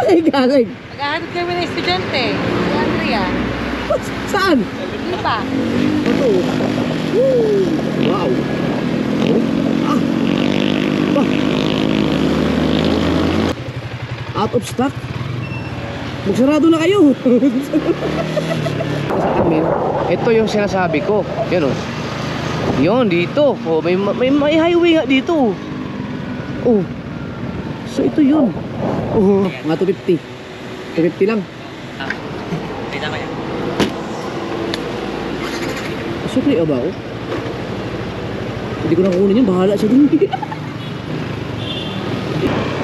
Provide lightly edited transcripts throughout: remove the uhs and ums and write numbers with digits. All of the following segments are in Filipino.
Ay, galing. Naghahanap kami ng estudyante. Si Andrea. Saan? Hindi pa. Ito. Woo! Wow. Ah. Bah. Out of stock. Magsarado na kayo. Sa amin, ito yung sinasabi ko. Yan o. Yun, dito. Oh, may highway nga dito. Oh. So ito yun. Oh, mga 250. 250 lang. Pita kaya. Siyempre ba ako? Hindi ko na kukunin yun. Bahala siya din.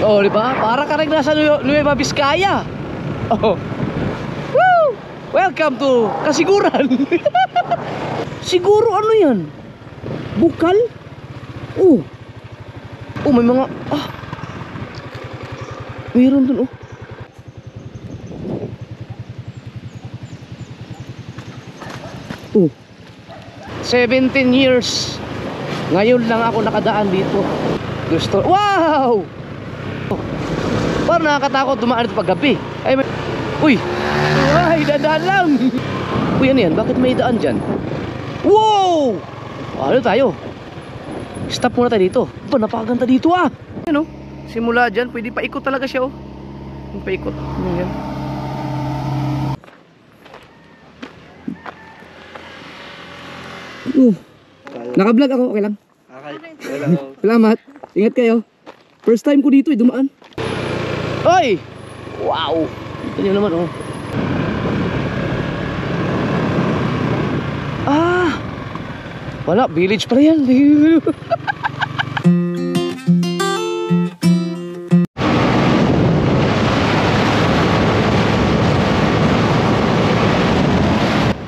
Oh, di ba? Para ka rin nasa Nueva Vizcaya. Oh. Woo! Welcome to Kasiguran. Siguro ano yan? Bukal? Oh. Oh, may mga mayroon dun, oh. 17 years. Ngayon lang ako nakadaan dito. Gusto. Wow! Parang nakakatakot dumaan ito pag gabi. Ay, may... Uy! Ay, dadaan lang! Uy, ano yan? Bakit may daan dyan? Wow! Ano tayo? Stop muna tayo dito. Ba, napakaganda dito ah! Ano? Simula dyan, pwede paikot talaga siya oh. Paikot. Ano yan? Naka-vlog ako, okay lang? Okay. Salamat. Ingat kayo. First time ko dito dumaan. Hoy! Wow! Ito nyo naman oh. Ah! Wala, village pa yan.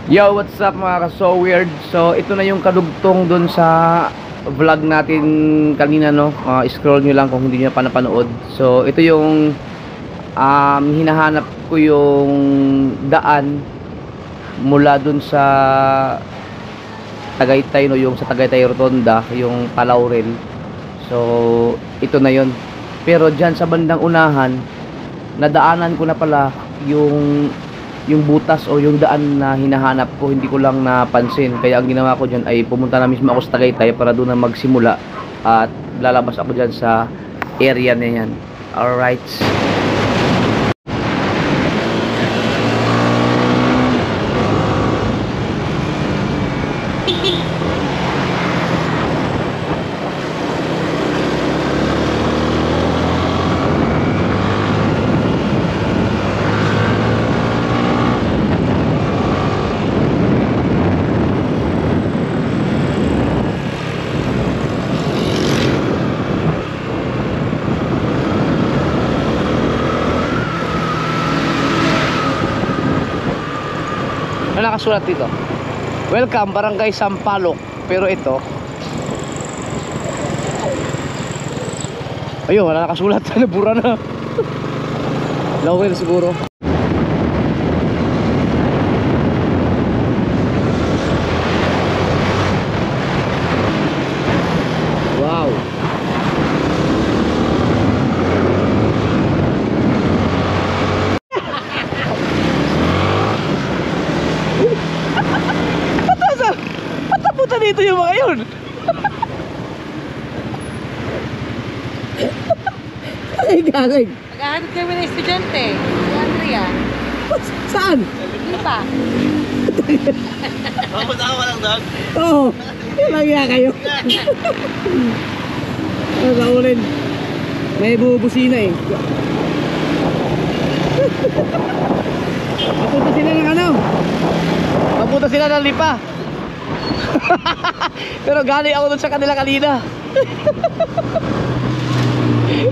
Yo, what's up mga ka-So Weird? So, ito na yung kadugtong dun sa vlog natin kanina, no? Scroll nyo lang kung hindi nyo pa napanood. So, ito yung hinahanap ko yung daan mula dun sa Tagaytay, no? Yung sa Tagaytay Rotonda, yung Palaurel. So, ito na yun. Pero dyan sa bandang unahan, nadaanan ko na pala yung butas o yung daan na hinahanap ko, hindi ko lang napansin. Kaya ang ginawa ko dyan ay pumunta na mismo ako sa Tagaytay para doon na magsimula at lalabas ako dyan sa area na yan. Alright. Ano nakasulat dito? Welcome, Barangay Sampaloc. Pero ito, ayun, wala nakasulat. Nabura na. Lawin na siguro. Wow. Ba't dito yung mga yun? Ay, galing. Naghahanap kami ng estudyante. Si Andrea. Saan? Hindi pa. Papunta ka lang dog? Oo. Ilang yan kayo. Naulin. May bubusina eh. Papunta sila ng ano? Papunta sila ng Lipa. Pero galing ako dun sa kanila kanina.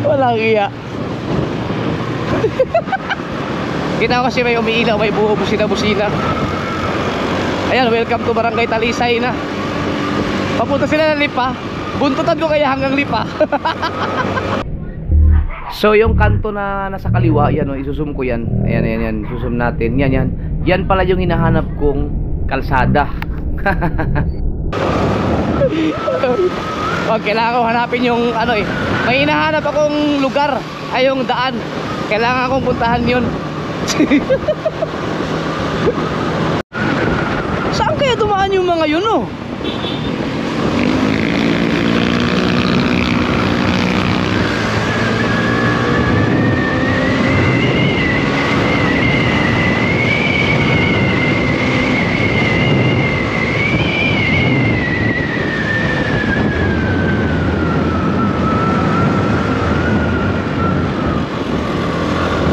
Walang iya. Kita ko kasi may umiilaw, may busina-busina. Ayan, welcome to Barangay Talisay na. Papunta sila ng Lipa. Buntutan ko kaya hanggang Lipa. So yung kanto na nasa kaliwa, yan o, isusum ko yan. Ayan, ayan, yan, isusum natin. Yan, yan. Yan pala yung hinahanap kong kalsada. Oh, kailangan ko hanapin yung ano eh. May hinahanap akong lugar. ay yung daan. Kailangan kong puntahan yun. Saan kaya dumaan yung mga yun, oh?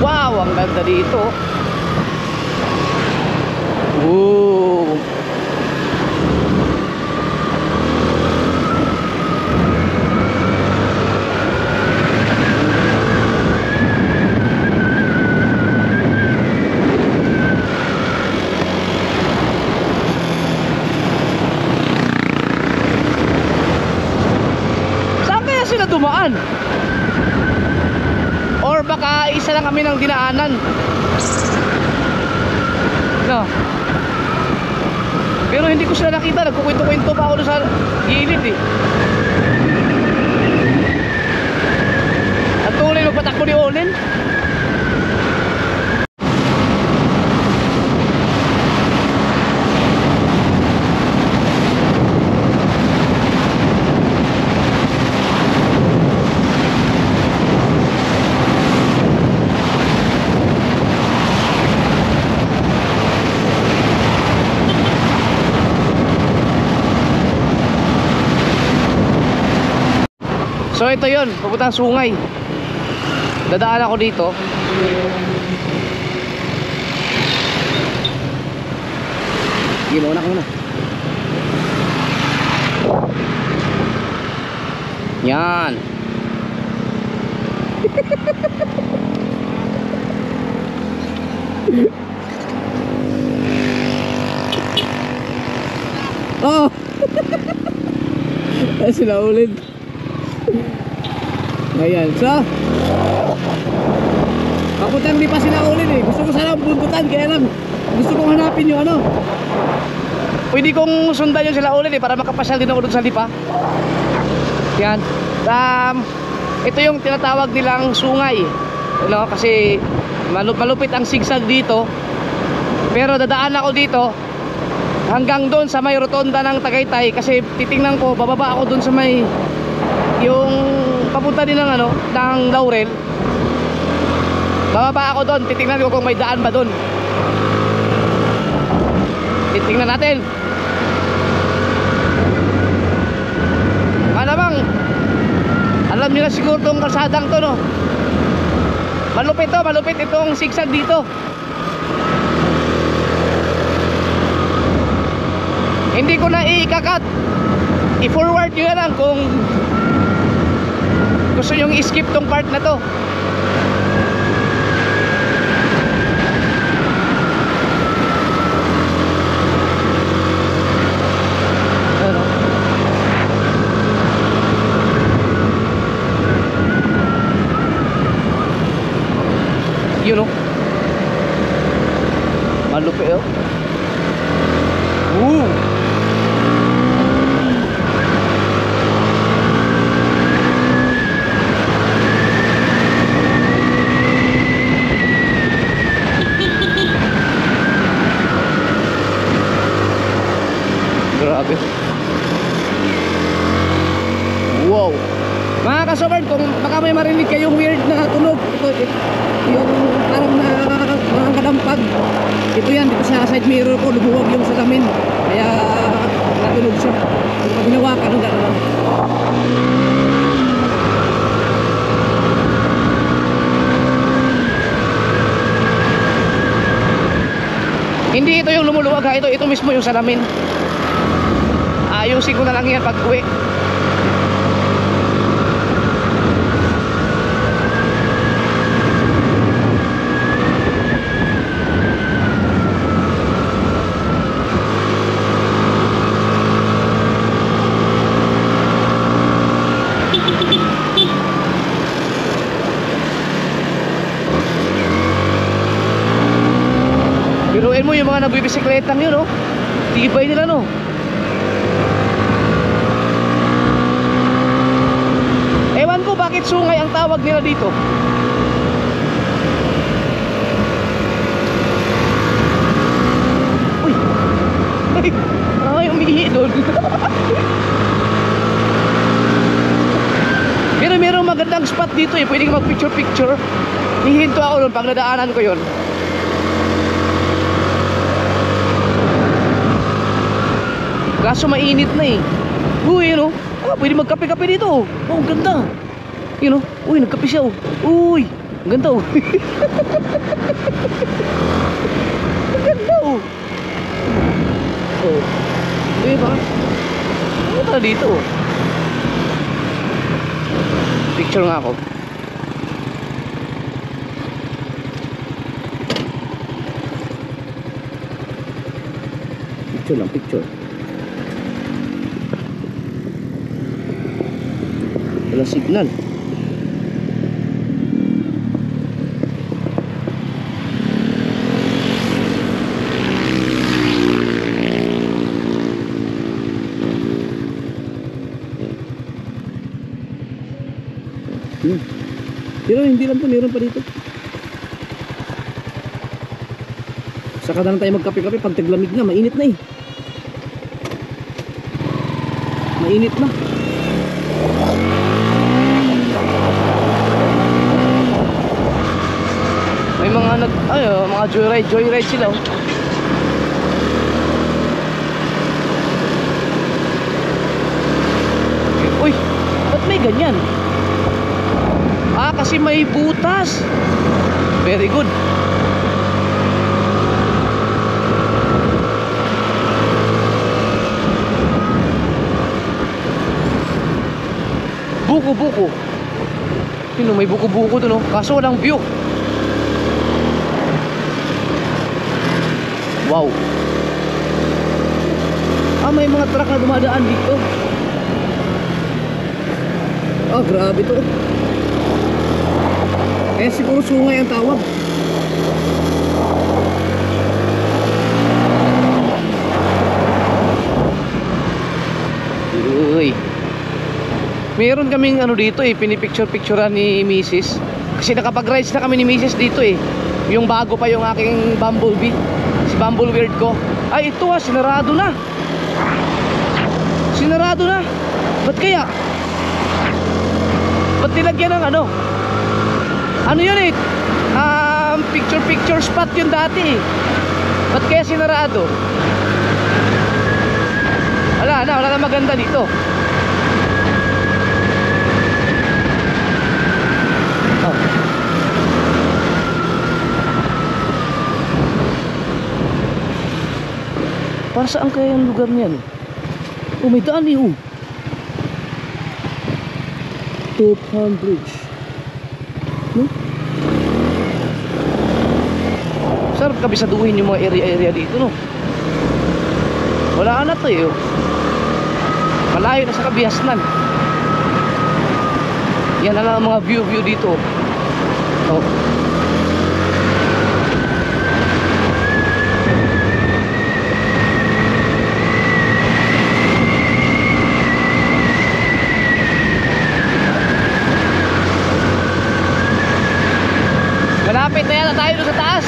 Wow, ang ganda dito. Ooh. Saan kaya sila dumaan? Or baka isa lang kami ng dinaanan. No. Pero hindi ko sila nakita. Nagkukwento-kwento pa ako doon sa gilid eh. At tuloy magpatakbo ni Olin. So ito yun, papuntang Sungay. Dadaan ako dito. Sige, mauna ka muna. Yan. Oh! Ay, sila ulit. Ayan, so papuntang di pa sila ulit eh. Gusto ko sana buntutan, kaya lang gusto kong hanapin yung ano. Pwede kong sundan yung sila ulit eh, para makapasyal din ako doon sa lipa. Yan. Ito yung tinatawag nilang Sungay, kasi malupit ang sigsag dito. Pero dadaan ako dito hanggang doon sa may rotonda ng Tagaytay, kasi titingnan ko, bababa ako doon sa may yung papunta din ng ng Laurel. Bababa ako doon, titingnan ko kung may daan ba doon. Titingnan natin. Malamang alam niyo na siguro tong kalsadang to, no? Malupit itong sigsag dito. Hindi ko na i-cut. I-forward nyo na lang kung gusto nyo i-skip tong part na to. Ano? Yun, oh. Malupit, oh. Grabe. Wow. Mga kasobrad, kung baka may marinig kayong weird na tunog, ito, yung parang mga kadampag. Ito yan, dito sa side mirror ko, lumuwag yung salamin. Kaya natunog siya. Pag ginawa ka, gano'n lang. Hindi ito yung lumuluwag ha, ito mismo yung salamin. Ayusin ko na lang yan pag uwi. Biruin mo yung mga nagbibisikleta yun, no? Tibay nila, no? Ewan ko bakit Sungay ang tawag nila dito. Ay, umihi doon. Pero merong magandang spot dito eh. Pwede ka mag-picture-picture. Hihinto ako doon pag nadaanan ko yon. Kaso mainit na eh. Uy, yun o. Ah, pwede magkape-kape dito oh. Oh, ang ganda. Yun o. Uy, nagkape siya oh. Uy, ang ganda oh. Ang ganda oh. Oh. Diba? Ano ka dito oh. Picture nga ako. Picture lang, picture. Wala signal. Pero hindi lang to, meron pa dito. Saka na lang tayo magkape-kape pag taglamig na, mainit na eh. Mainit na. May mga mga joyride sila oh. Uy, ba't may ganyan? Ah, kasi may butas. Very good. Buko-buko. Sino may buko-buko doon oh. Kaso walang view. Wow. Ah, may mga truck na dumadaan dito. Ah, grabe to. Eh, siguro sungay ang tawag. Uy. Meron kaming ano dito eh, pinipicture-picturean ni Mrs. Kasi nakapag-rides na kami ni Mrs. dito eh. Yung bago pa yung aking Bumblebee. Si Bumblebird ko. Ay, ito sinarado na. Sinarado na. Ba't kaya? Ba't nilagyan ng ano? Ano yun eh? Picture spot yun dati eh. Ba't kaya sinarado? Wala na maganda dito. Oh. Para saan kaya yung lugar niyan? Oh, may daan eh oh. Topham Bridge. No? Sarap kabisaduhin yung mga area dito no. Wala na to eh oh. Malayo na sa Kabihasnan. Yan na lang ang mga view dito oh. Malapit na yata tayo doon sa taas.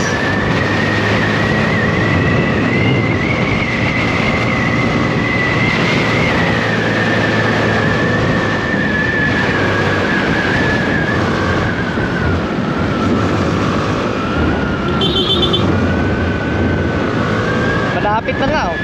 Malapit na nga oh.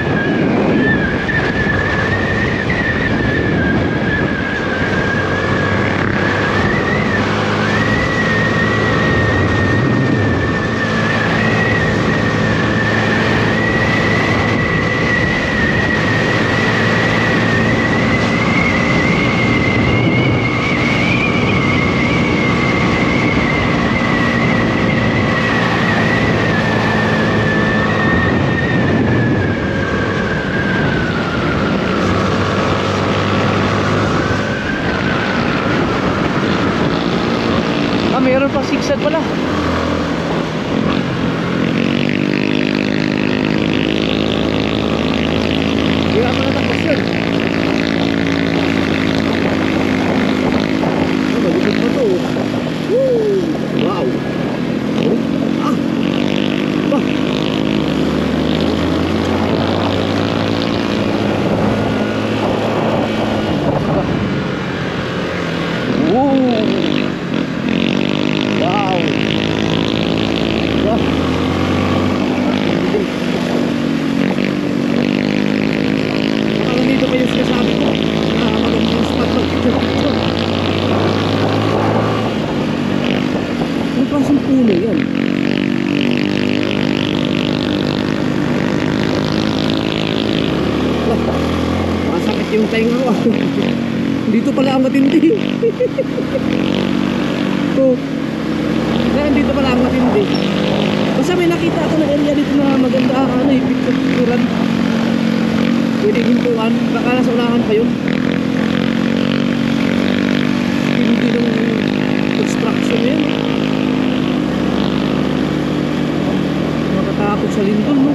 Meron pang zigzag pala. Kaya pala tapos yun. Magulit pa to. Woo! Wow! Ah! Bah! klaseng puno yan? Wah, masakit yung tainga ko. Dito pala ang matindi. Oh, dito pala ang matindi. Basta may nakita ako na area dito na maganda, ano eh, picture-picturean. Pwede hintuan, baka nasa unahan pa yun. Hindi ng construction yan. Makatakot sa lindol, no?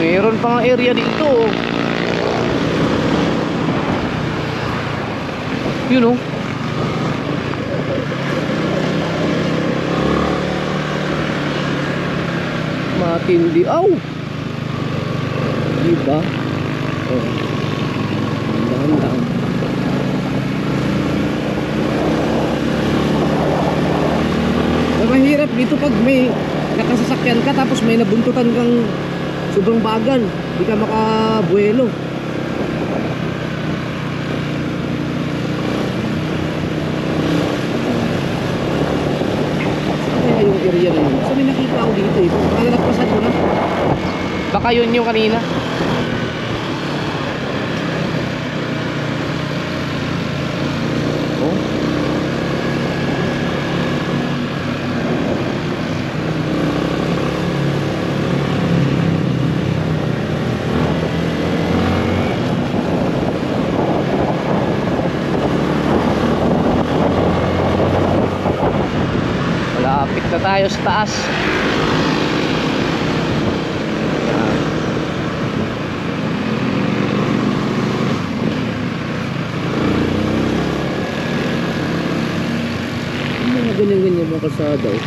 Meron pang area dito. You know. Matindi. Aw! Diba? Oh. Dahan-dahan. Mahirap dito pag may nakasasakyan ka tapos may nabuntutan kang sobrang bagal, di ka makabuelo. Kaya yung area na yun, so may nakita ako dito eh, baka nalagpasan ko na. Baka yun yung kanina. Oh. Malapit na tayo sa taas. Ganyan-ganyan mga kalsada eh.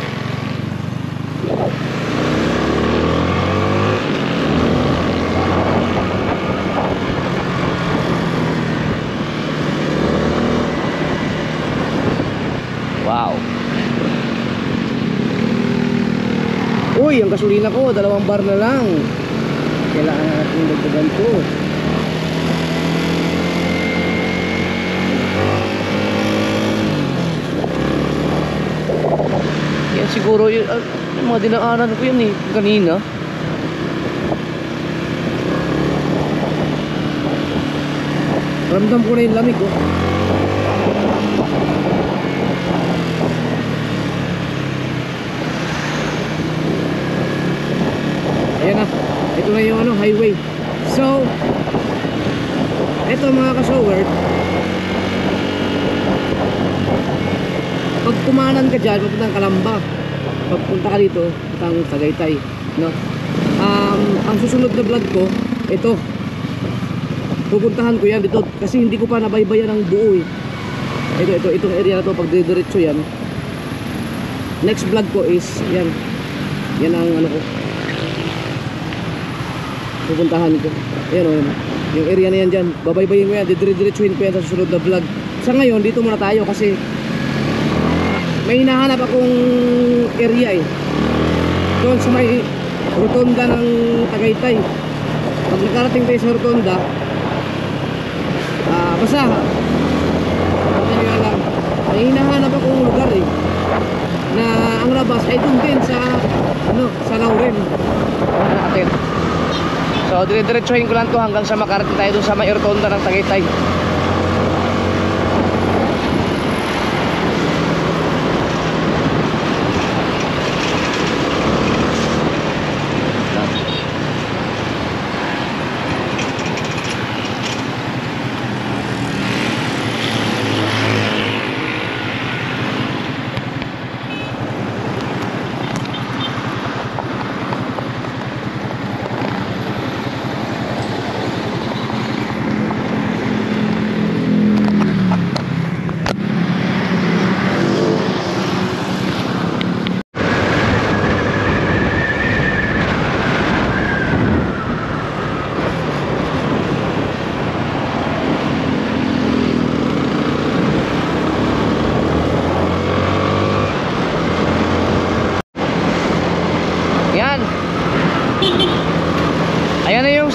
Wow. Uy, ang gasolina ko 2 bar na lang. Kailangan natin dagdagan to. Yan siguro yung mga dinaanan ko yan eh kanina. Ramdam ko na yung lamig oh. Ayan na, ito na yung ano, highway. So ito mga ka-shower, pag kumanan ka dyan, papuntang Kalamba, pagpunta ka dito, papuntang Tagaytay, no? Ang susunod na vlog ko, ito, pupuntahan ko yan dito, kasi hindi ko pa nabaybayan ng buo eh. Itong area na to, pag diretso yan, next vlog ko is, yan ang ano ko, pupuntahan ko. Ayan o, yung area na yan dyan, babaybayin ko yan, didiretsuhin ko yan sa susunod na vlog. Sa ngayon, dito muna tayo kasi may hinahanap akong area eh, doon sa may rotonda ng Tagaytay. Pag nakarating tayo sa rotonda, basta nga lang, may hinahanap akong lugar eh, na ang labas ay doon din sa sa Lauren. So diretsuhin ko lang to hanggang sa makarating tayo doon sa may rotonda ng Tagaytay.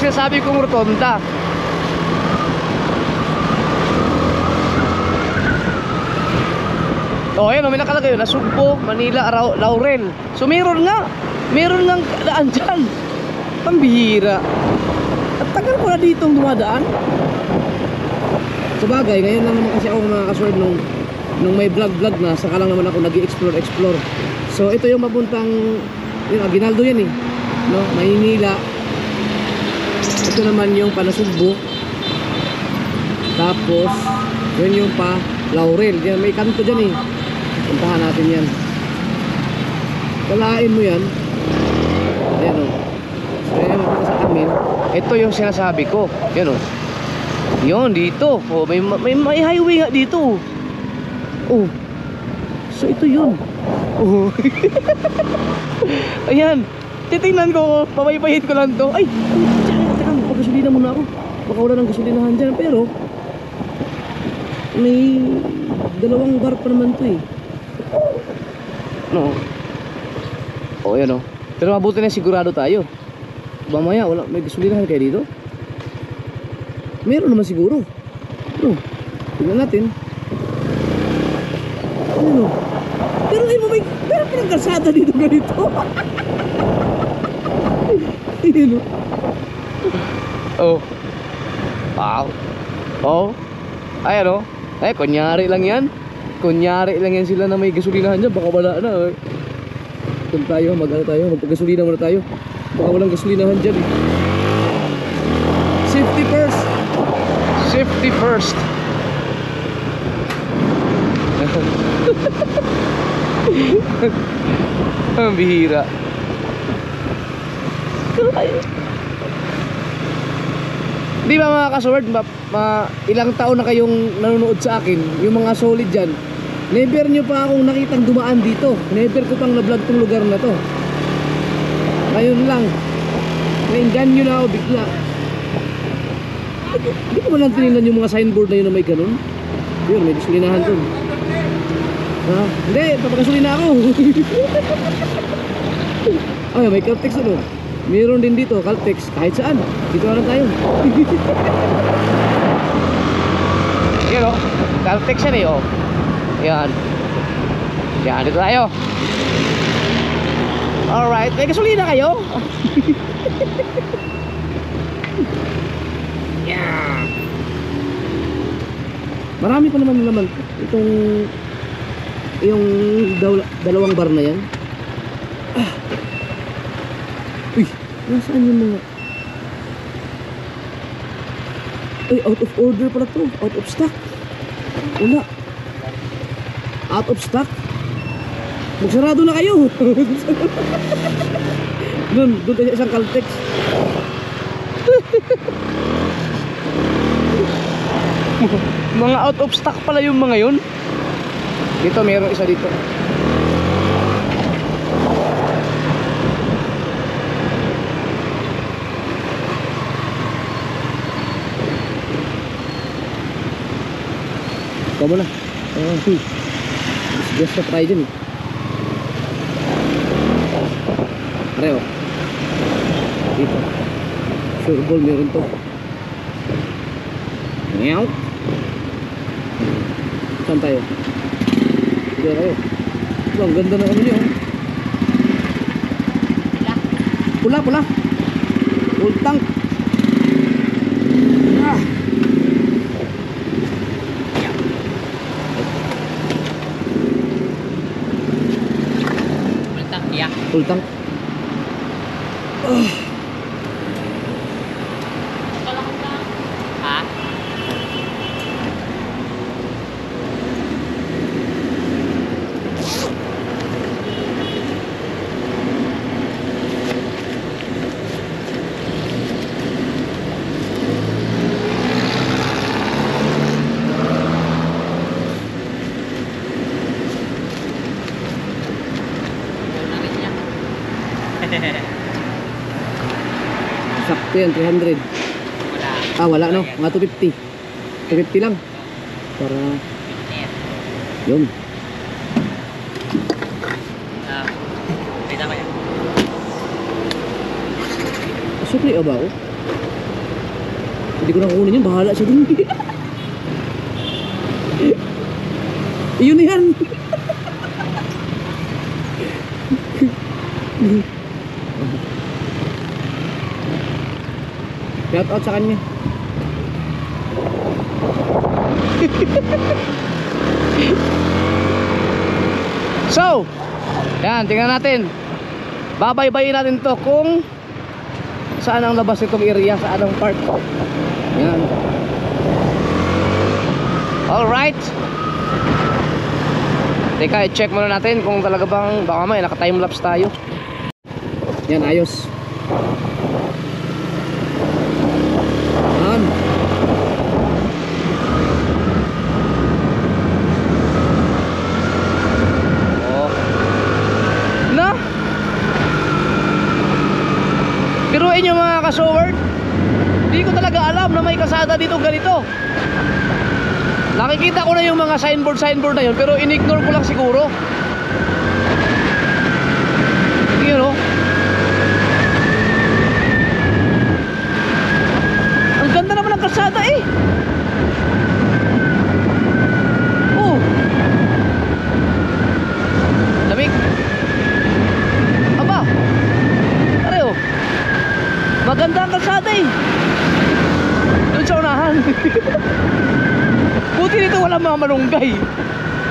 sinasabi kong rotonda. Oh, ayun, may nakalagay yun, Nasugbo, Manila, Laurel. So meron nga daan dyan. Pambihira. At tagal ko na ditong dumadaan. Sa bagay, ngayon lang naman kasi ako makakasword nung may vlog na, saka lang naman ako nag-i-explore. So ito yung mapuntang, yun, Aguinaldo yan eh, no? Maynila. Ito naman yung Panasugbo. Tapos yun yung pa Laurel. Yan, may kanto dyan eh. Puntahan natin yan. Kalain mo yan. Ayan o. So yan, mapunta sa amin. Ito yung sinasabi ko. Yan o. Yun, dito. Oh, may highway nga dito. Oh. So ito yun. Oh. Ayan. Titingnan ko. Pabaypayin ko lang to. Ay! Teka, magpagasolina muna ako. Baka wala ng gasolinahan dyan. Pero may dalawang bar pa naman to eh. No. Oh, yan oh. Pero mabuti na sigurado tayo. Mamaya wala may gasolinahan kayo dito. Meron naman siguro. No. Tingnan natin. Ano? Pero ay mo may meron pa ng kalsada dito ganito. Ayun oh. Wow. Oh. Ayan oh. Ay, kunyari lang yan. Kunyari lang yan sila na may gasolinahan dyan. Baka wala na. Kung tayo, magpagasolina muna tayo. Baka walang gasolinahan dyan eh. Safety first. Safety first. Ang bihira. Di ba mga kasword, ilang taon na kayong nanonood sa akin, yung mga solid dyan, never nyo pa akong nakitang dumaan dito. Never ko pang na-vlog tong lugar na to. Ngayon lang, nainganyo na ako bigla. Hindi ko malang tinignan yung mga signboard na yun na may ganun. Yun, may gasolinahan dun. Ha? Hindi, papagasolina ako. Ay, may Caltex ano. Meron din dito, Caltex, kahit saan. Dito na lang tayo. Yan o, Caltex yan eh o. Yan. Yan, dito tayo. Alright, may gasolina kayo? Yeah. Marami pa naman naman itong yung dalawang bar na yan. Uy, nasaan yung mga... Ay, out of order pala to. Out of stock. Wala. Out of stock. Magsarado na kayo. Doon tayo isang Caltex. Mga out of stock pala yung mga yun. Dito, mayroong isa dito. Ikaw mo na. Just na try dyan eh. Pareho. Dito. Sure ball meron to. Ngayaw. Saan tayo? Dito tayo. Ito, ang ganda na ano nyo. Pula. Full tank. Ah. Full tank. Ha? Sakto yan, 300. Wala no, mga 250. 250 lang. Para yun. Pita ko yan. Sukli ba ako? Hindi ko na kukunin yun, bahala siya dun. Yun yan. Shout out sa kanya. So, yan, tingnan natin. Babaybayin natin to kung saan ang labas itong area, saan ang part. Yan. Alright. Teka, i-check muna natin kung talaga bang, baka may naka-timelapse tayo. Yan, ayos. Yan. Oh. Na? Piruin nyo mga ka-showard. Hindi ko talaga alam na may kasada dito ganito. Nakikita ko na yung mga signboard na yun, pero in-ignore ko lang siguro. You know? Ang ganda naman ng kalsada eh. Oh. Lamig. Aba. Pareho. Maganda ang kalsada eh. Doon sa unahan. Buti nito walang mga malunggay.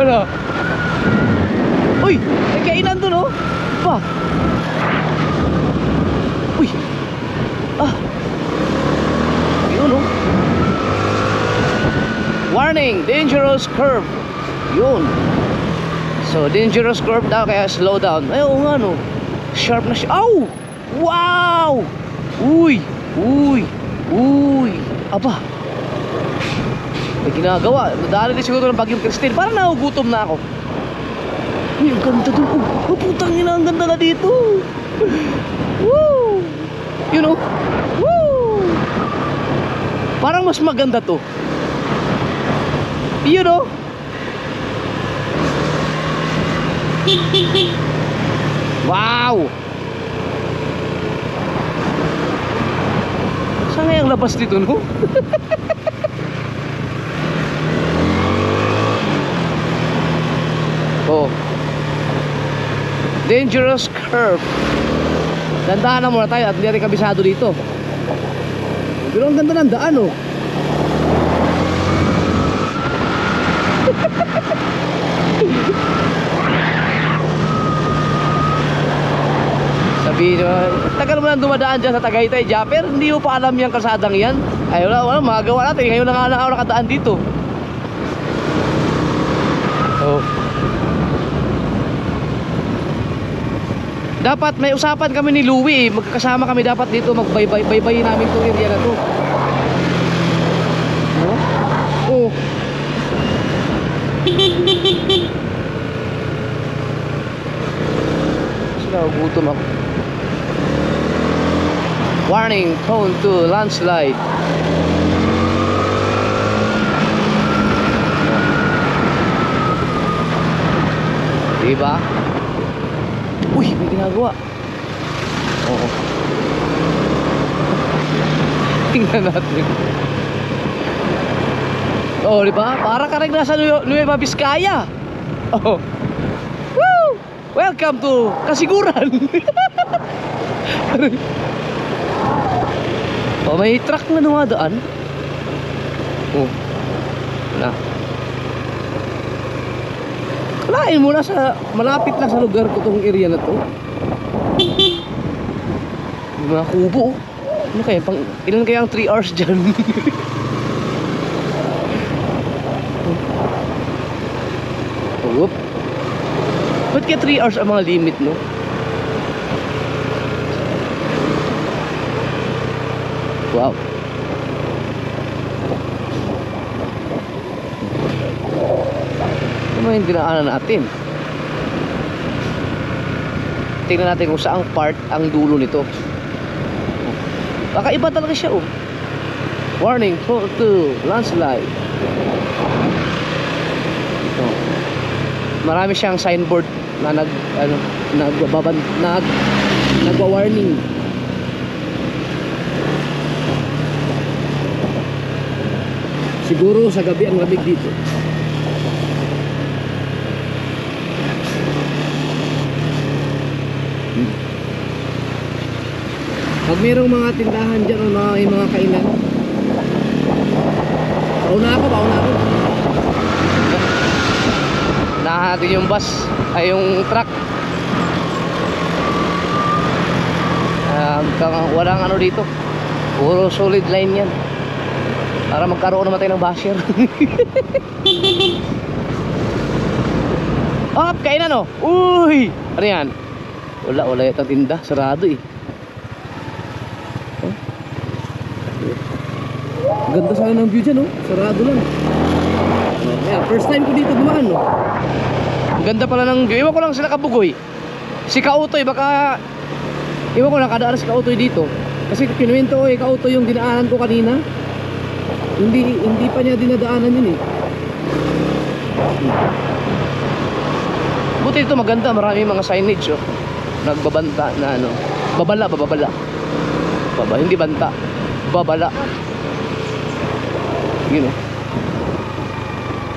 Ano? Uy, may kainan doon oh. Pa. Uy. Ah. Yun oh. Warning, dangerous curve. Yun. So, dangerous curve daw kaya slow down. Ay, oo nga no. Sharp na siya. Ow! Wow! Uy! Uy! Uy! Aba. May ginagawa. Nadali din siguro ng Bagyong Christine. Parang nahugutom na ako. Uy, ang ganda doon. Oh, putang ina, ang ganda na dito. Woo! You know? Woo! Parang mas maganda to. You know? Wow! Saan nga yung labas dito, no? Oh. Dangerous curve. Dandahan na muna tayo at hindi natin kabisado dito. Pero ang ganda ng daan oh. Sabi nyo, tagal mo lang dumadaan dyan sa Tagaytay, Japper. Hindi mo pa alam yung kalsadang yan. Ay wala, magagawa natin. Ngayon lang ako nakadaan dito. Oh. Dapat may usapan kami ni Louie eh. Magkakasama kami dapat dito. Magbaybay namin itong area na to. Oh. Sila, gutom ako. Warning, prone to landslide. Diba? Uy, may ginagawa. Oo. Tingnan natin. Oh, diba? Para ka rin nasa Nueva Vizcaya. Oh. Woo! Welcome to Kasiguran. Oh, may truck na dumadaan. Oh. Wala. Kalain mo na sa malapit lang sa lugar ko tong area na to. Mga kubo. Ano kaya? Ilan kaya ang 3 hours dyan? Oop. Ba't kaya 3 hours ang mga limit, no? Wow. Ano yung dinaanan natin? Tingnan natin kung saang part ang dulo nito. Baka iba talaga siya oh. Warning, prone to landslide. Oh. Marami siyang signboard na nagwa-warning. Siguro sa gabi ang lamig dito. Pag mayroong mga tindahan dyan o mga kainan, pauna ako. Nahatin yung bus, ay yung truck. Walang ano dito, puro solid line yan. Para magkaroon naman tayo ng basher. Up, kainan o. Uy! Ano yan? Wala yata tinda, sarado eh. Ganda sana ng view dyan, no? Sarado lang. Yeah, first time ko dito dumaan, no? Ganda pala ng view. Iwan ko lang sila Kabugoy. Si Kautoy, baka... Iwan ko lang kadaan si Kautoy dito. Kasi kinuwento ko, Kautoy yung dinaanan ko kanina. Hindi pa niya dinadaanan yun, eh. Buti dito maganda. Marami mga signage, oh. Nagbabanta na, ano. Babala. Hindi banta. Babala. Yun, oh.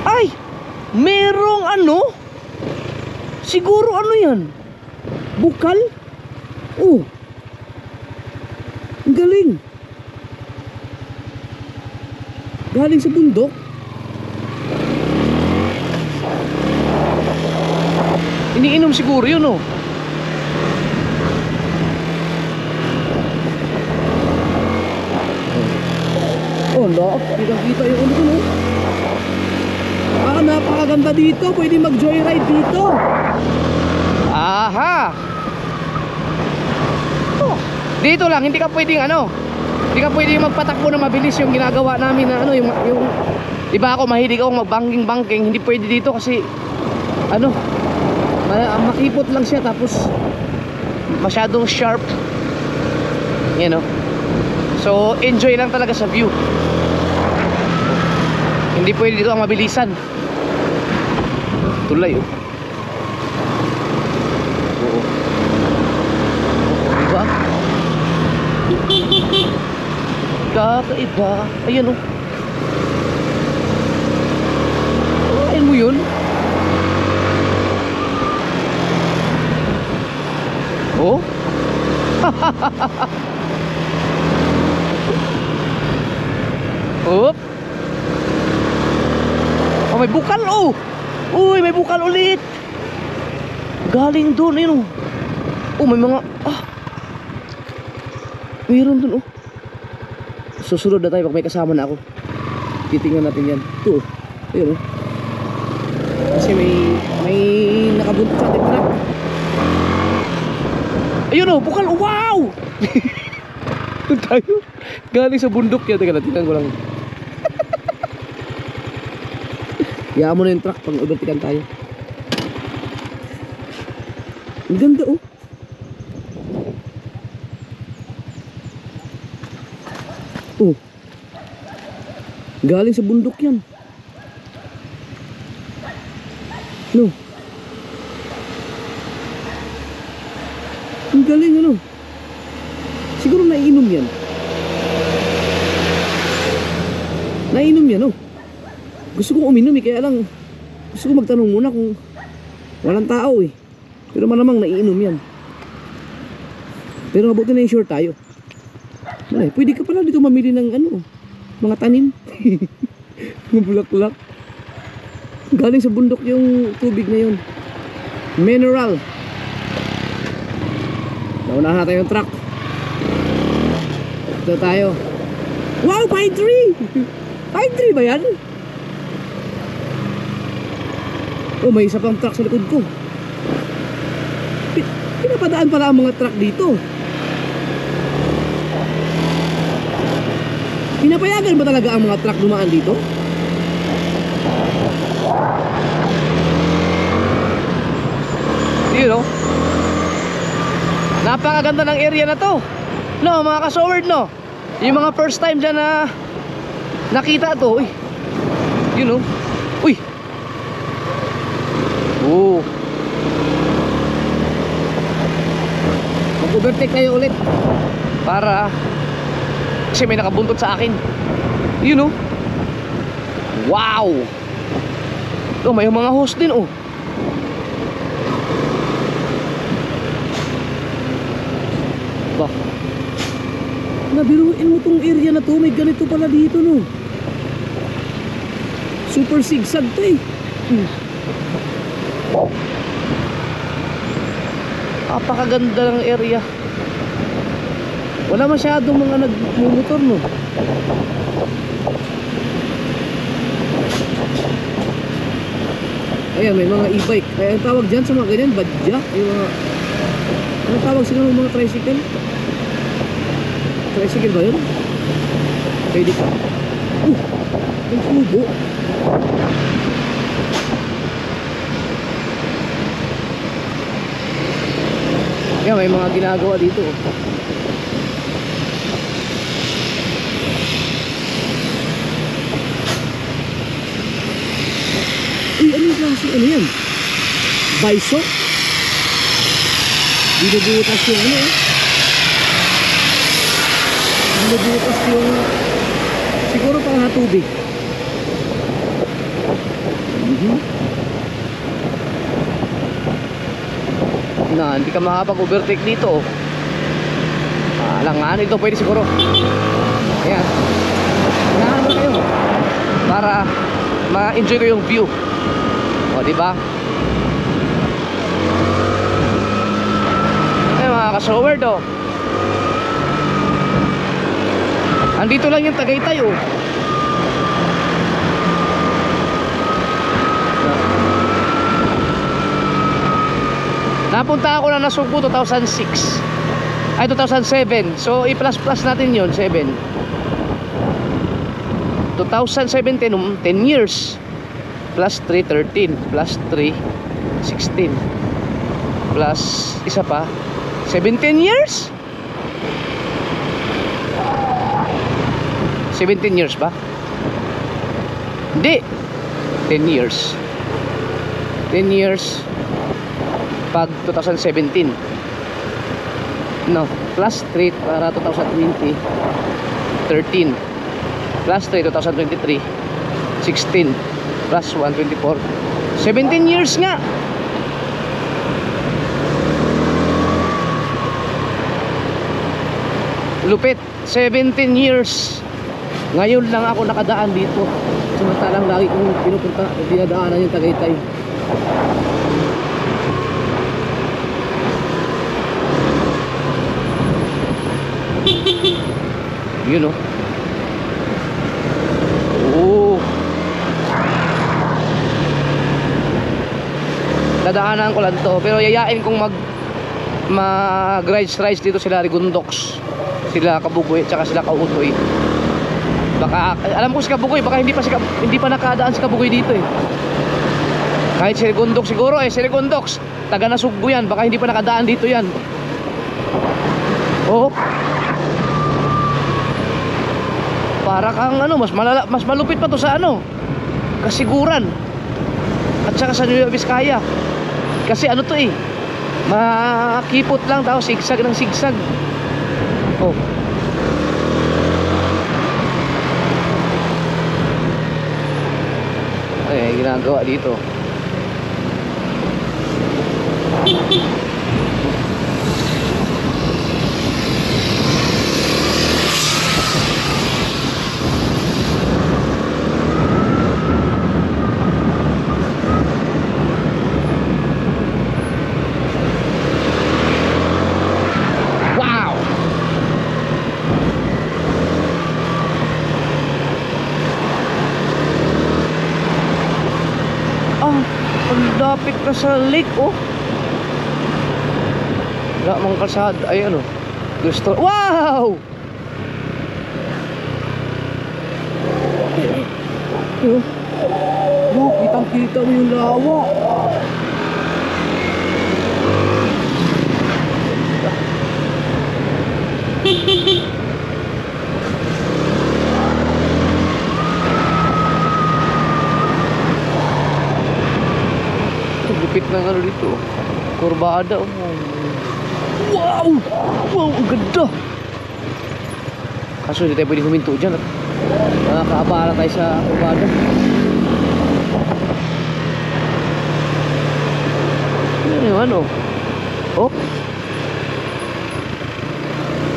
Ay! Merong ano? Siguro ano yan? Bukal? Oh. Ang galing. Galing sa bundok. Iniinom siguro yun, oh. Oh, look, kita yung ulo ko, no? Napakaganda dito. Pwede mag-joyride dito. Aha! Oh, dito lang, hindi ka pwedeng hindi ka pwedeng magpatakbo na mabilis yung ginagawa namin na yung iba ako mahilig akong mag-banking, hindi pwede dito kasi makipot lang siya tapos masyadong sharp. Yan, no? So, enjoy lang talaga sa view. Hindi pwede dito ang mabilisan. Tulay, oh. Oo. Diba? Kakaiba. Ayan, oh. Ayan mo yun? Oh? Oop. Oh, may bukal, oh. Uy, may bukal ulit. Galing doon, ayun, oh. Oh, may mga mayroon doon, oh. Susunod na tayo pag may kasama na ako. Titingnan natin yan. Ito, oh. Ayun, oh. Kasi may nakabuntot sa ating truck. Ayun, oh, bukal, oh, wow. Doon tayo. Galing sa bundok yan. Teka, tingnan ko lang. Hayaan mo na yung truck pag overtikan tayo. Ang ganda, oh. Oh. Galing sa bundok yan. No. Ang galing, ano. Siguro naiinom yan. Naiinom yan, oh. Gusto kong uminom, kaya lang gusto ko magtanong muna kung walang tao, eh. Pero malamang naiinom yan. Pero mabuti na yung sure tayo. Pwede ka pala dito mamili ng mga tanim. Mga bulaklak. Galing sa bundok yung tubig na yun. Mineral. Naunahan natin yung truck. Ito tayo. Wow, pine tree! Pine tree ba yan? Oh, may isa pang truck sa likod ko. Pinapadaan pala ang mga truck dito. Pinapayagan ba talaga ang mga truck dumaan dito? You know, napakaganda ng area na to. No, mga ka-soward, no? Yung mga first time dyan na nakita to. Uy, you know. Uy. Oh. Mag-overtake kayo ulit para kasi may nakabuntot sa akin. You know. Wow! Oh, may mga host din, oh. Ba? Nabiruin mo tong area na to. May ganito pala dito, no? Super zigzag to, eh. Napakaganda ng area. Wala masyadong mga nagmumotor, no? Ayan, may mga e-bike. Kaya ang tawag dyan sa mga ganyan, badya. Yung mga... Anong tawag sila ng mga tricycle? Tricycle ba yun? Pwede ka. Ang kubo. Ayan, may mga ginagawa dito. Uy, ano yung klase? Ano yan? Baiso? Binubutas yung ano, eh. Binubutas yung... Siguro pang hatubig. Na, hindi ka makapag-overtake dito, oh. Alangan, ito pwede siguro. Ayan. Unahan mo kayo para ma-enjoy ko yung view. O, diba? Ay, mga ka-shower to. Andito lang yung Tagaytay, oh. Napunta ako na Nasugbu 2006. Ay, 2007. So, i-plus natin yun, 7. 2017, 10 years. Plus 3, 13. Plus 3, 16. Plus, isa pa, 17 years? 17 years ba? Hindi. 10 years. 10 years pag 2017. No, plus 3 para 2020. 13. Plus 3, 2023. 16. Plus 1, 24. 17 years nga. Lupit. 17 years. Ngayon lang ako nakadaan dito. Samantalang lagi kong pinupunta, dinadaanan yung Tagaytay. Yun, oh. Oh. Dadaanan ko lang to, pero yayain kong mag-rides dito sila Rigundox, sila Kabugoy, tsaka sila Kautoy. Baka alam ko si Kabugoy, baka hindi pa nakadaan si Kabugoy dito, eh. Kahit si Rigundox siguro, si Rigundox taga Nasugbu yan, baka hindi pa nakadaan dito yan. Oh. Para kang ano, mas malupit pa to sa ano, Kasiguran at saka sa Nueva Vizcaya. Kasi ano to, makipot lang, tapos sigsag ng sigsag. Oh. Ay, ginagawa dito. Lapit na sa lake, oh. Wala mang kalsada. Ay, ano, gusto. Wow! Oh, kitang-kita mo yung lawa. Lupit na ano dito, kurbada, oh. Wow! Wow, ang ganda. Kaso hindi tayo pwede huminto dyan at nakakaabala tayo sa kurbada. yung ano. Oh.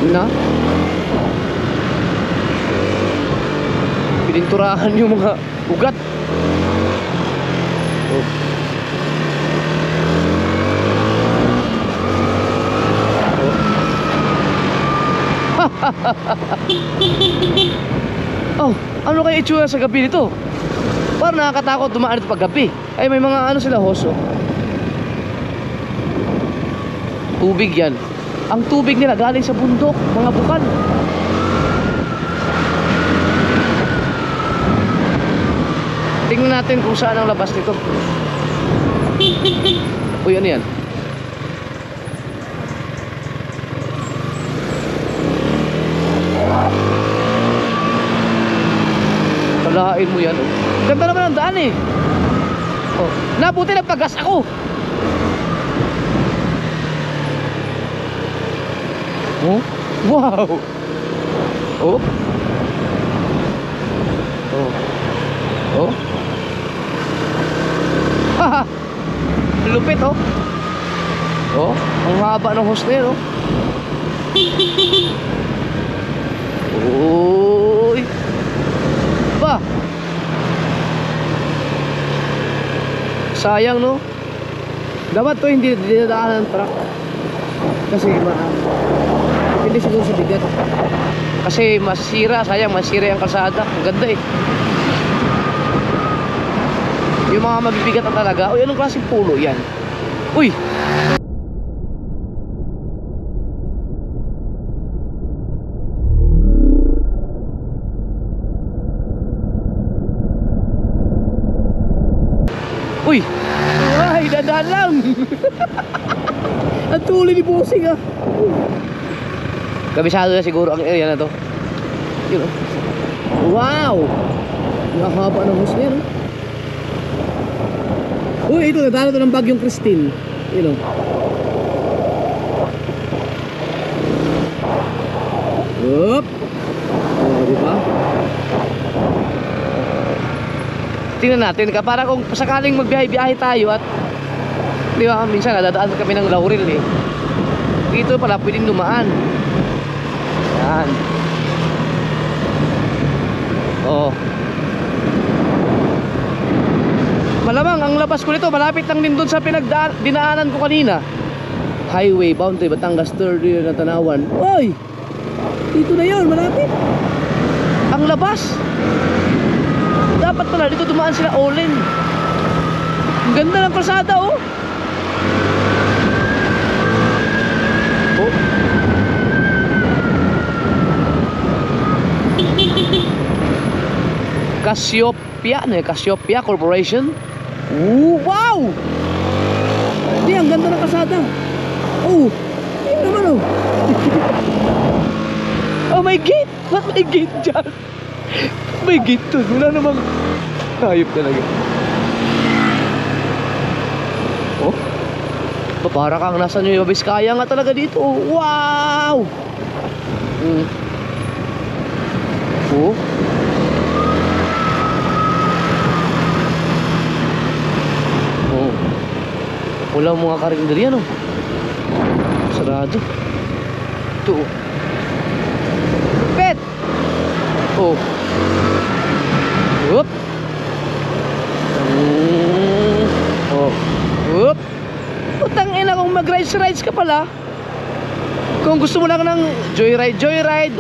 Yun na. Pininturahan yung mga ugat. Oh. Oh, ano kaya itsura sa gabi nito? Parang nakakatakot dumaan dito pag gabi. Ay, may mga ano sila, hoso. Tubig yan. Ang tubig nila galing sa bundok, mga bukal. Tingnan natin kung saan ang labas nito. Uy, ano yan? Kalahain mo yan, oh. Ganda naman ang daan eh. Oh, nabuti nagpagas ako. Oh, wow. Oh. Oh. Oh. Haha. Lupit, oh. Oh, ang haba ng hose na yan, oh. Uy. Ba. Sayang, no? Dapat to hindi dinadaanan ng truck. Kasi hindi siguro sa bigat. Kasi masira, sayang masira yung kalsada. Ang ganda eh. Yung mga mabibigat na talaga. Uy, anong klaseng pulo yan? Uy! Uy! Ay, dadaan lang! Ang tuloy ni Bossing ah! Kabisado na siguro ang area na to. Yun oh. Wow! Nakahaba ng hose niya, no? Uy, ito, nadala to ng bagyong Christine. Yun oh. Yup! Oh, diba? Tingnan natin ka para kung sakaling magbiyahe-biyahe tayo at di ba minsan nadadaan kami ng Laurel eh. Dito pala pwedeng dumaan. Yan. Oh. Malamang ang labas ko nito malapit lang din doon sa dinaanan ko kanina. Highway bound to Batangas third year na Tanawan. Oy! Dito na yun, malapit. Ang labas. Dapat pala dito dumaan sila Olen. Ang ganda ng kalsada oh. Oh. Cassiopeia, ano Cassiopeia Corporation. Ooh, wow! Hindi, ang ganda ng kalsada. Oh, yun naman oh. Oh, may gate. Ba't may gate dyan? May gate dun. Wala namang hayop talaga. Oh, para kang nasa Nueva Vizcaya nga talaga dito. Wow! Oh. Oh. Wala mga karinderya no. Sarado. Ito oh. Pet! Oh. Whoop. Oh. Whoop. Putang ina kung mag-rides ka pala. Kung gusto mo lang ng joyride,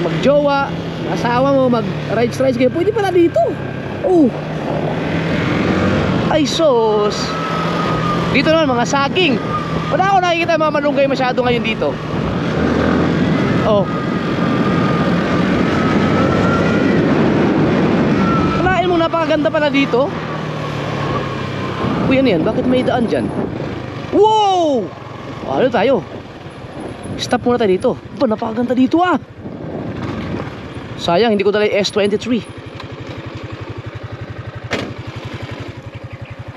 magjowa, asawa mo, mag-rides kayo, pwede pala dito. Oh. Ay sos. Dito naman mga saging. Wala ako nakikita mga malunggay masyado ngayon dito. Oh. Kalain mo napakaganda pala dito. Uy, ano yan? Bakit may daan dyan? Wow! Ano tayo? Stop muna tayo dito. Ba, napakaganda dito ah. Sayang, hindi ko dala yung S23.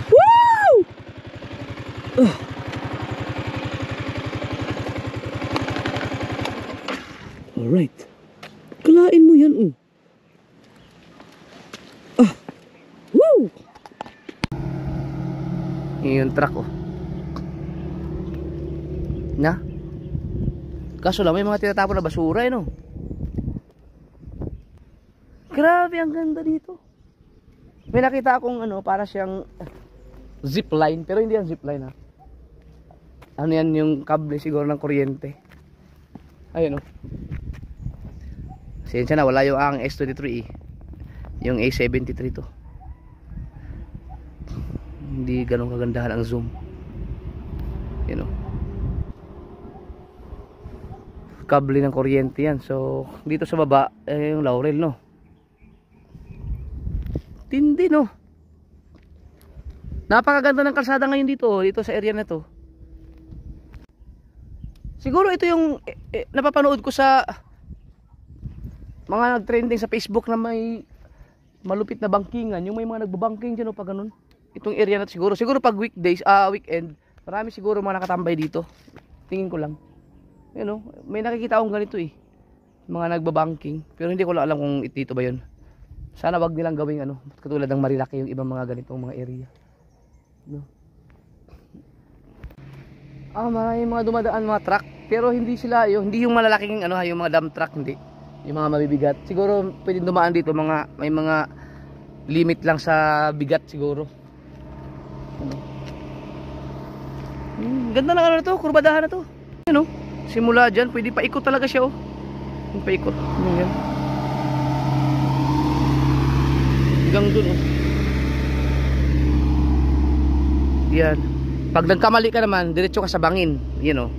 Woo! Alright. Kalain mo yan Ah. Woo! Yung truck oh. Kaso lang may mga tinatapon na basura no. Grabe, ang ganda dito. May nakita akong ano, para siyang zipline, pero hindi yan zipline ha. Ano yan, yung kable siguro ng kuryente. Ayun oh. Sensya na, wala yung ang S23 yung A73 to. Hindi ganun kagandahan ang zoom. You know, kable ng kuryente yan. So dito sa baba yung laurel no. Tindi no. Napakaganda ng kalsada ngayon dito sa area na to. Siguro ito yung napapanood ko sa mga nag-trending sa Facebook na may malupit na bangkingan, yung may mga nagbabangking dyan o pag ganun. Itong area na to siguro pag weekdays, weekend, marami siguro mga nakatambay dito. Tingin ko lang. You know, may nakikita akong ganito mga nagbabangking, pero hindi ko lang alam kung dito ba yun. Sana wag nilang gawing ano, katulad ng Marilaki yung ibang mga ganitong mga area. No. Maraming mga dumadaan mga truck, pero hindi sila hindi yung malalaking ano, yung mga dump truck, hindi. Yung mga mabibigat. Siguro pwedeng dumaan dito may mga limit lang sa bigat siguro. Ano? Ganda ng ano na to, kurbadahan na to. You know, simula diyan pwede paikot talaga siya oh. Yung paikot. Yan. Hanggang dun oh. Yan. Pag nagkamali ka naman, diretso ka sa bangin, you know.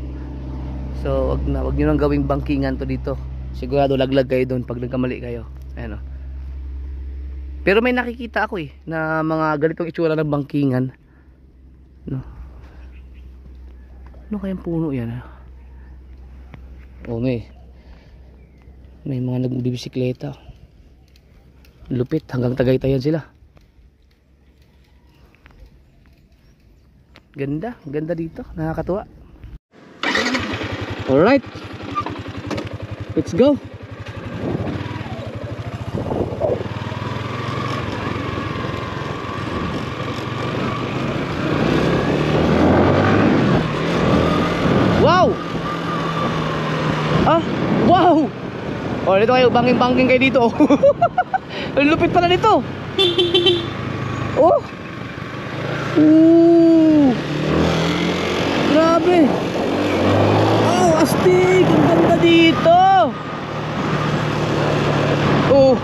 So, wag niyo nang gawing bangkingan to dito. Sigurado laglag kayo doon pag nagkamali kayo. Ayan o. Pero may nakikita ako na mga ganitong itsura ng bangkingan. No. Ano kayang puno yan? Oh, may mga nagbibisikleta. Lupit, hanggang Tagaytayan sila. Ganda dito, nakakatuwa. Alright, let's go. Wow! Wow! Oh, dito kayo, banging-banging kayo dito. Ang lupit pala nito. Oh! Grabe! Oh, astig! Ang ganda dito! Oh!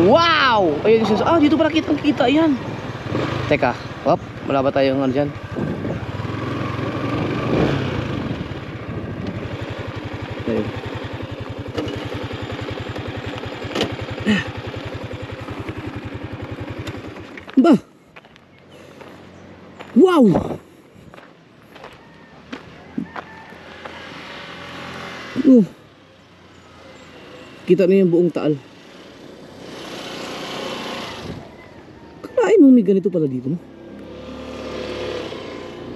Wow! Ayun, dito pala kitang-kita yan. Teka, wala ba tayong ano dyan? Ayun. Ba? Wow! Kita na yung buong Taal. Kalain mo may ganito pala dito, no?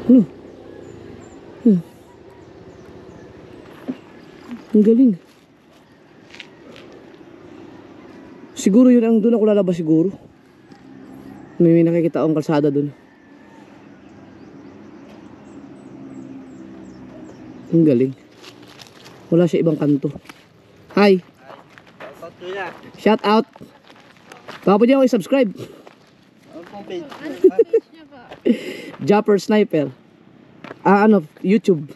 Ano? Ang galing. Siguro yun ang doon ako lalabas siguro. May nakikita akong kalsada doon. Ang galing. Wala siya ibang kanto. Hi. Shout out. Baka pwede ako i-subscribe. Japper Sniper. YouTube.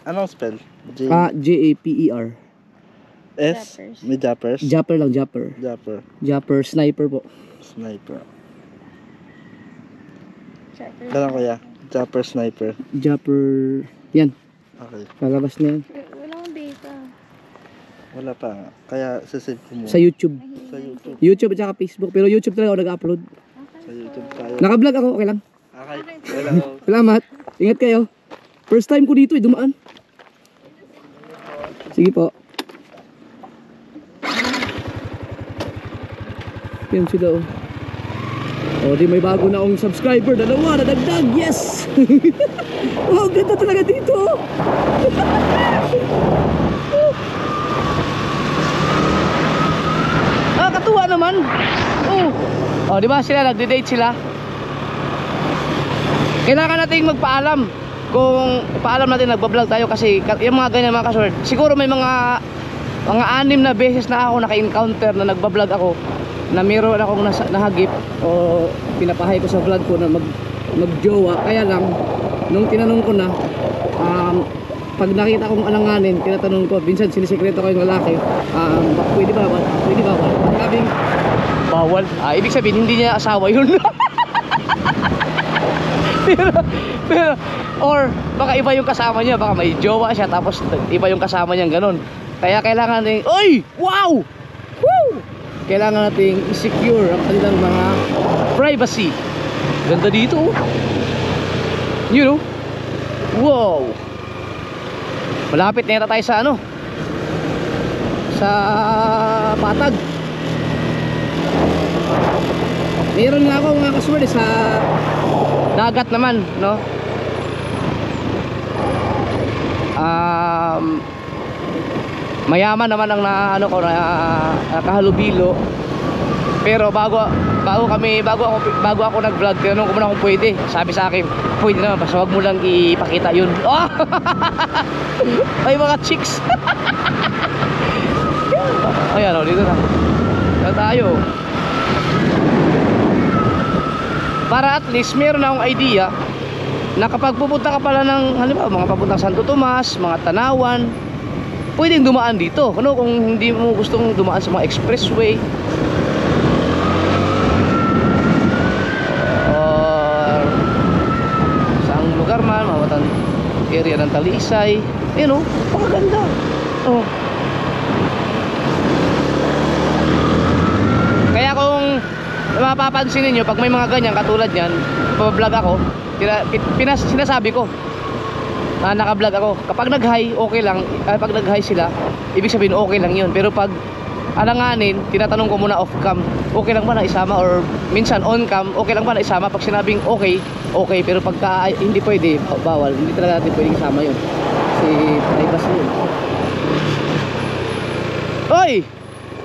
Anong spell? J-A-P-E-R. S? May Jappers? Japper lang, Japper. Japper. Japper Sniper po. Sniper. Ganun kuya. Japper Sniper. Japper. Yan. Okay. Lalabas na yan. Wala akong data. Wala pa nga. Kaya sasave ko mo. Sa YouTube. Sa YouTube. YouTube at saka Facebook. Pero YouTube talaga ako nag-upload. Sa YouTube tayo. Naka-vlog ako, okay lang. Okay. Wala ko. Salamat. Ingat kayo. First time ko dito dumaan. Sige po. Yan sila oh. O di may bago na akong subscriber. 2 nadagdag. Yes. Wow, ganda talaga dito. Katuwa naman. Oh, di ba sila nagde-date sila? Kailangan nating magpaalam kung paalam natin nagbablog tayo kasi yung mga ganyan mga kasword, siguro may mga 6 na beses na ako naka-encounter na nagbablog ako na meron akong nahagip o pinapahay ko sa vlog ko na magjowa. Kaya lang nung tinanong ko na pag nakita kong alanganin, tinatanong ko, minsan sinisikreto ko yung lalaki, pwede ba? Sabing bawal. Ibig sabihin hindi niya asawa yun. pero or baka iba yung kasama niya, baka may jowa siya tapos iba yung kasama niya, ganun. Kaya kailangan natin, oy! Wow! Woo! Kailangan nating i-secure ang kanilang mga privacy. Ganda dito. You know? Wow! Malapit na yata tayo sa ano? Sa Patag. Meron nga ako mga kaswerte sa dagat naman, no? Mayaman naman ang kahalubilo. Pero bago ako nag-vlog, tinanong ko muna kung pwede. Sabi sa akin, pwede naman, basta wag mo lang ipakita yun. Oh! Ay mga chicks. Ayan, dito na. Dito tayo. Para at least meron akong idea na kapag pupunta ka pala ng halimbawa mga papuntang Santo Tomas, mga Tanawan, pwedeng dumaan dito. Ano kung hindi mo gustong dumaan sa mga expressway or saang lugar man, mga area ng Talisay, pagaganda. Oh. Kaya kung mapapansin niyo pag may mga ganyan katulad niyan, pa-vlog ako, sinasabi ko na naka-vlog ako. Kapag nag-hi, okay lang. Pag nag-hi sila, ibig sabihin okay lang 'yun. Pero pag alanganin, tinatanong ko muna off cam, okay lang ba na isama, or minsan on cam, okay lang ba na isama. Pag sinabing okay, okay, pero pagka hindi pwede, bawal. Hindi talaga natin pwedeng isama 'yun. Kasi privacy 'yun. Oy!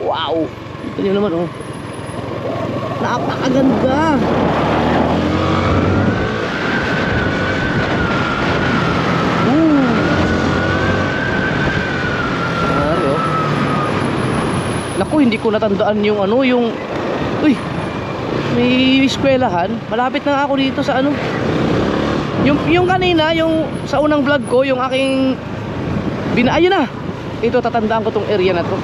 Wow! Ito nyo naman, oh. Napakaganda. Naku, hindi ko natandaan yung uy, may eskwelahan. Malapit na ako dito sa yung kanina, yung sa unang vlog ko, yung aking ayun na. Ito, tatandaan ko tong area na to.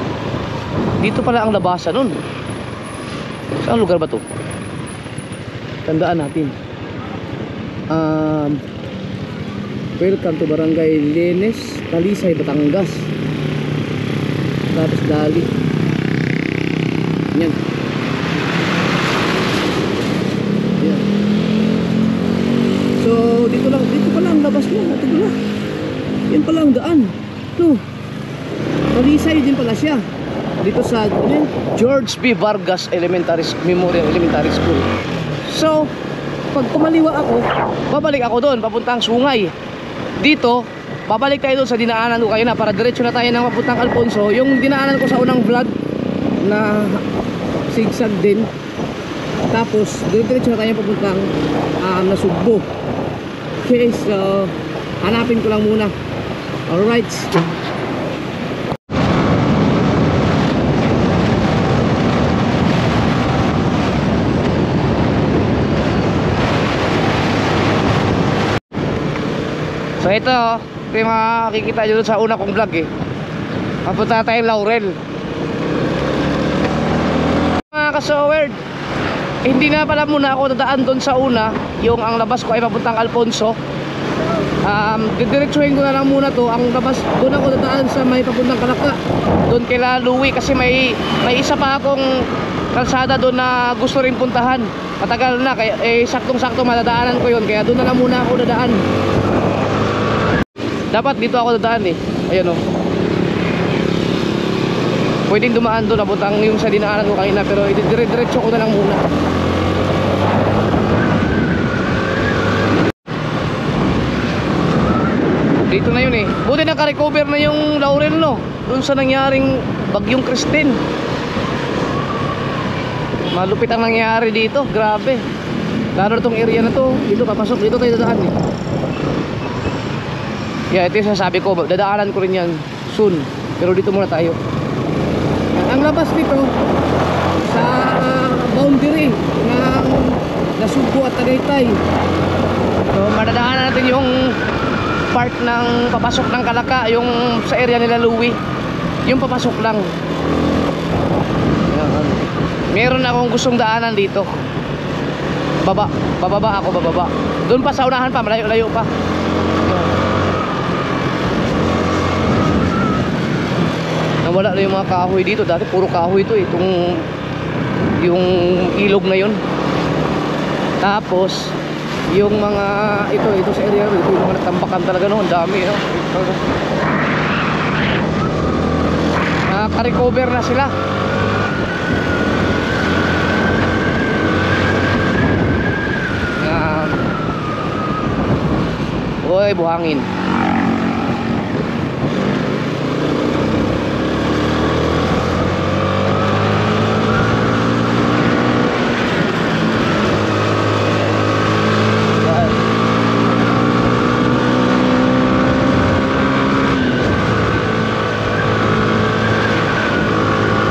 Dito pala ang labasan nun. Saan lugar ba to? Tandaan natin. Welcome to Barangay Lenes, Talisay, Batangas. Tapos Dali. Yan. Yan. So dito pala ang labas mo. Ito pala. Yan pala ang daan. No. Talisay din pala siya. Dito sa George B. Vargas Memorial Elementary School. So, pag kumaliwa ako, babalik ako doon, papuntang Sungay. Dito, babalik tayo doon sa dinaanan ko kayo na para diretso na tayo ng papuntang Alfonso. Yung dinaanan ko sa unang vlog na zigzag din. Tapos, diretso na tayo papuntang Nasugbo. Okay, so hanapin ko lang muna. Alright. So ito yung makikita nyo sa una kong vlog Papunta tayo Laurel. Mga kasowerd, hindi na pala muna ako dadaan doon sa una. Yung ang labas ko ay papuntang Alfonso. Didiretsuhin ko na lang muna to. Ang labas, doon ako dadaan sa may papuntang Kalaka, doon kila Louie. Kasi may isa pa akong kalsada doon na gusto rin puntahan. Matagal na, kaya saktong-sakto madadaanan ko yun. Kaya doon na lang muna ako dadaan. Dapat dito ako dadaan Ayan pwedeng dumaan doon, nabutang yung sa dinaanan ko kanina. Pero dire-diretso ko na lang muna. Dito na yun buti naka-recover na yung Laurel doon sa nangyaring bagyong Christine. Malupit ang nangyari dito, grabe. Lalo na itong area na to. Dito papasok, dito tayo dadaan Yeah, ito yung sasabi ko, dadaanan ko rin yan soon. Pero dito muna tayo. Ang labas dito sa boundary ng Nasugbu at Tagaytay. So madadaanan natin yung part ng papasok ng Kalaka, yung sa area nila Louie. Yung papasok lang. Yan. Meron akong gustong daanan dito. Bababa ako, bababa. Doon pa sa unahan pa, malayo-layo pa. Nawala na yung mga kahoy dito. Dati puro kahoy ito eh. Yung ilog na yun. Tapos yung mga ito sa area ito, yung mga tambakan talaga noon, dami no. Naka-recover na sila. Uy, buhangin.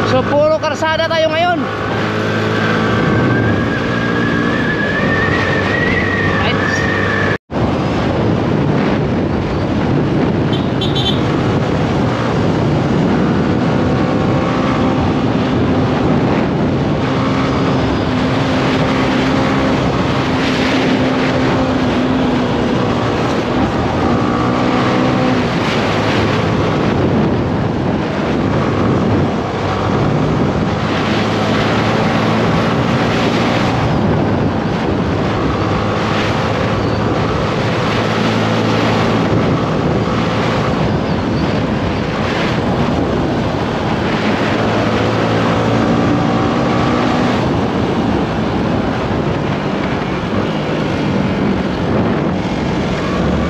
So puro karsada tayo ngayon.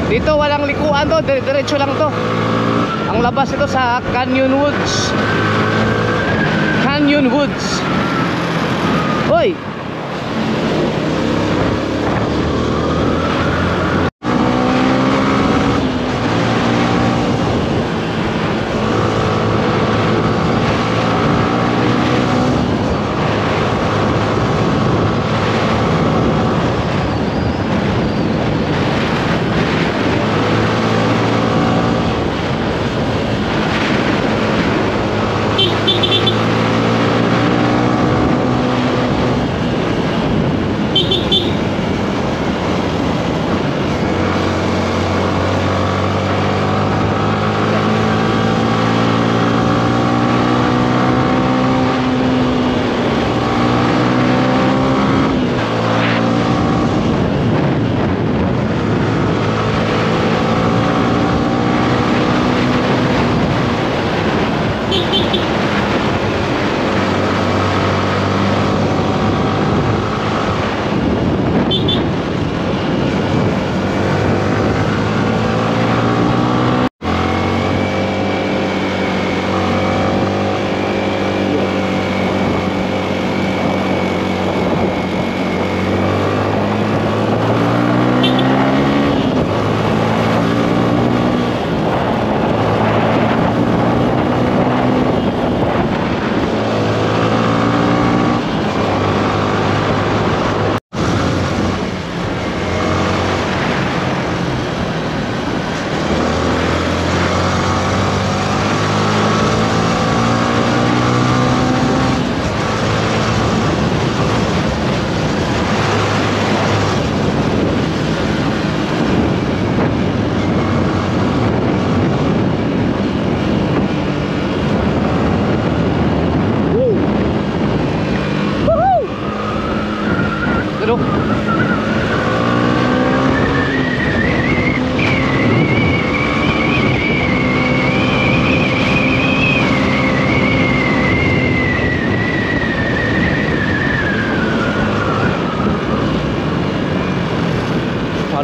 Dito walang likuan to, diretso lang to. Ang labas ito sa Canyon Woods. Canyon Woods. Hoy.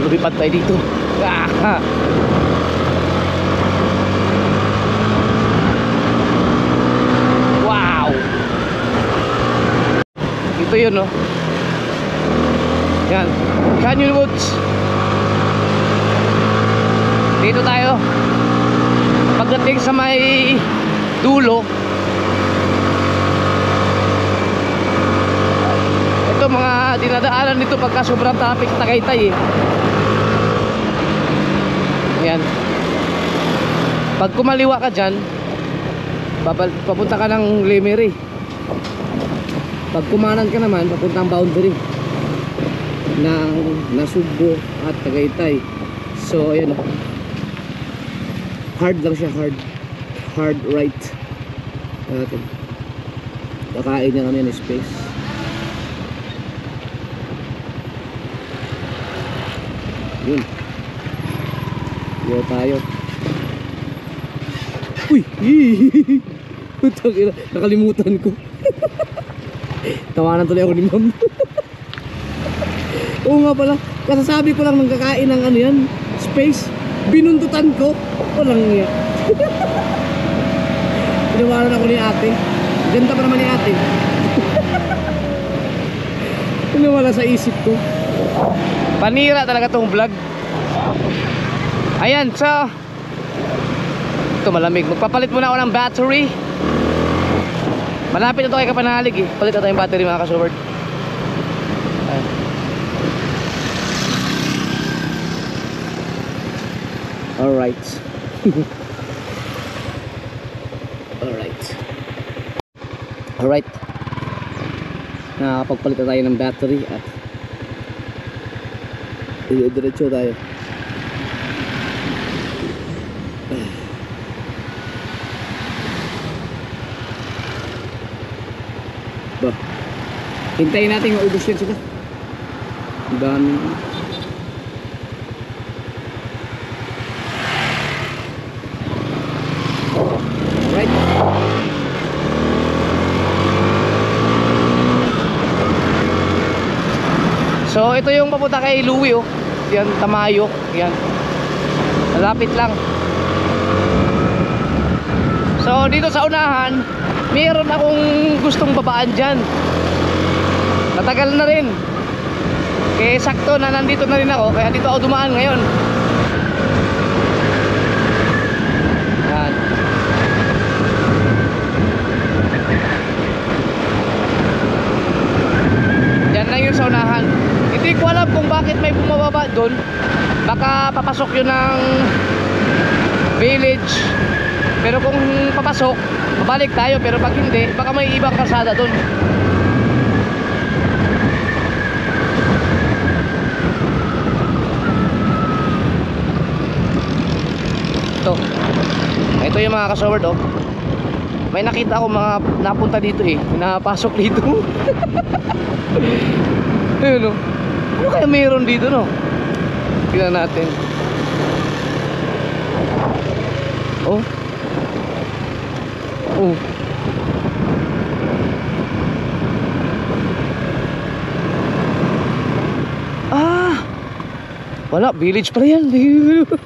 Lumipad tayo dito. Wow. Ito yun, no? Yan, Canyon Woods. Dito tayo. Pagdating sa may dulo, ito mga dinadaanan nito pagka sobrang traffic sa Tagaytay eh. Ayan. Pag kumaliwa ka dyan, papunta ka ng Lemery. Pag kumanan ka naman, papuntang boundary ng Nasugbo at Tagaytay. So ayan, hard lang siya, hard right natin. Kakain niya kami ng space. Yun, yo tayo. Uy! Nakalimutan ko. Tawanan tuloy ako ni ma'am. Oo nga pala, kasasabi ko lang ng kakain ng ano yan, space, binundutan ko. Walang iya. Tinawanan ako ni ate. Ganda pa naman ni ate. Tinawala sa isip ko. Panira talaga tong vlog. Ayan, so ito malamig. Magpapalit muna ako ng battery. Malapit na ito kay Kapanalig eh. Palit na tayong battery mga kasubard. Alright. Alright. Nakakapagpalit na tayo ng battery at diretso tayo. Ba, hintayin natin maubos yan sila. Dami. Right. So ito yung papunta kay Louie oh. Yan, Tamayo. Yan. Malapit lang. So dito sa unahan, meron akong gustong babaan dyan. Matagal na rin. Kaya sakto na nandito na rin ako. Kaya dito ako dumaan ngayon. Yan. Yan lang yun sa unahan. Hindi ko alam kung bakit may bumababa doon. Baka papasok yun ng village. Pero kung papasok, babalik tayo. Pero pag hindi, baka may ibang kalsada doon. Ito yung mga kasoward oh. May nakita ako mga napunta dito eh. Napasok dito. Ayun oh. Ano kaya mayroon dito no? Tingnan natin. Oh. Oh. Ah. Wala, village pa yan. Meron pa.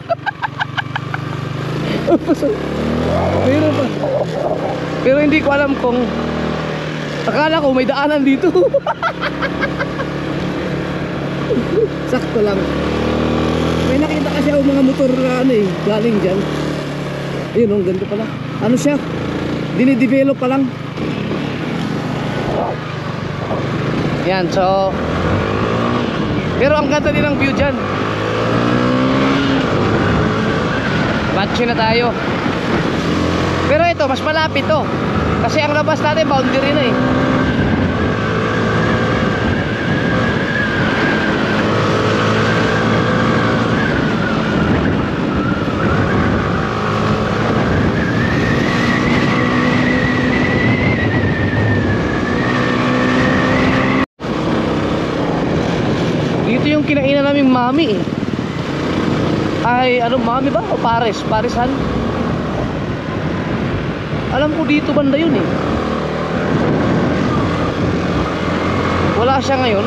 Pero hindi ko alam kung, akala ko may daanan dito. Sakto lang. May nakita kasi ako mga motor na ano eh, galing dyan. Ayun, ang ganda pala. Ano siya? Dinidevelop pa lang. Yan, so pero ang ganda din ng view dyan. Match na tayo. Pero ito, mas malapit to. Kasi ang labas natin, boundary na eh. Dito yung kinainan naming mami eh. Ay, ano mami ba? O pares? Paresan? Alam ko dito banda yun eh. Wala siya ngayon.